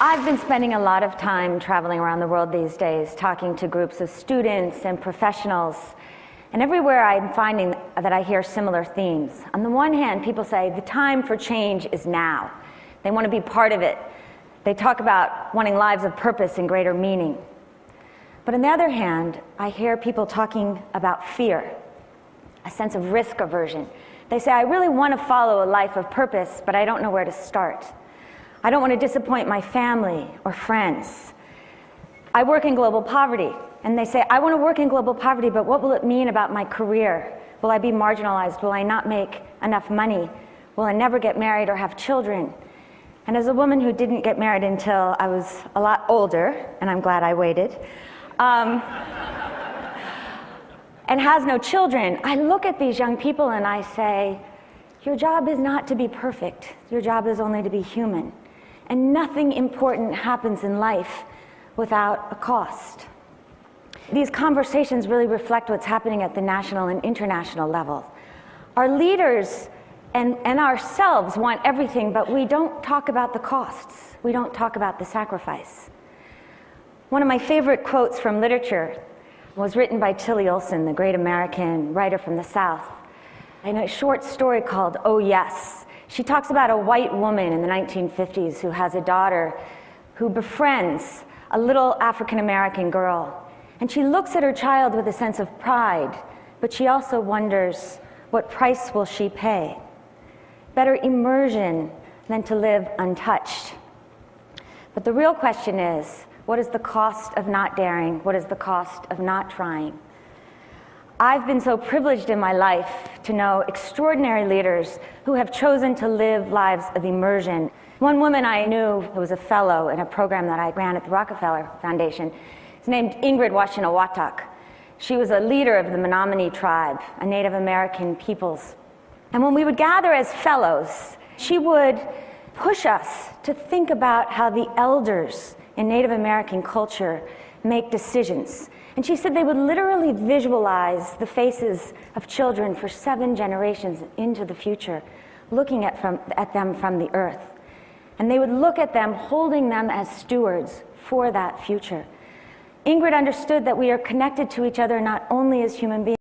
I've been spending a lot of time traveling around the world these days, talking to groups of students and professionals. And everywhere I'm finding that I hear similar themes. On the one hand, people say the time for change is now. They want to be part of it. They talk about wanting lives of purpose and greater meaning. But on the other hand, I hear people talking about fear, a sense of risk aversion. They say, I really want to follow a life of purpose, but I don't know where to start. I don't want to disappoint my family or friends. I work in global poverty, and they say, I want to work in global poverty, but what will it mean about my career? Will I be marginalized? Will I not make enough money? Will I never get married or have children? And as a woman who didn't get married until I was a lot older, and I'm glad I waited, and has no children, I look at these young people and I say, your job is not to be perfect. Your job is only to be human. And nothing important happens in life without a cost. These conversations really reflect what's happening at the national and international level. Our leaders and ourselves want everything, but we don't talk about the costs. We don't talk about the sacrifice. One of my favorite quotes from literature was written by Tillie Olson, the great American writer from the South, in a short story called Oh Yes. She talks about a white woman in the 1950s who has a daughter who befriends a little African-American girl. And she looks at her child with a sense of pride, but she also wonders, what price will she pay? Better immersion than to live untouched. But the real question is, what is the cost of not daring? What is the cost of not trying? I've been so privileged in my life to know extraordinary leaders who have chosen to live lives of immersion. One woman I knew who was a fellow in a program that I ran at the Rockefeller Foundation is named Ingrid Washinawatak. She was a leader of the Menominee tribe, a Native American peoples. And when we would gather as fellows, she would push us to think about how the elders in Native American culture make decisions. And she said they would literally visualize the faces of children for 7 generations into the future, looking at them from the earth. And they would look at them, holding them as stewards for that future. Ingrid understood that we are connected to each other not only as human beings,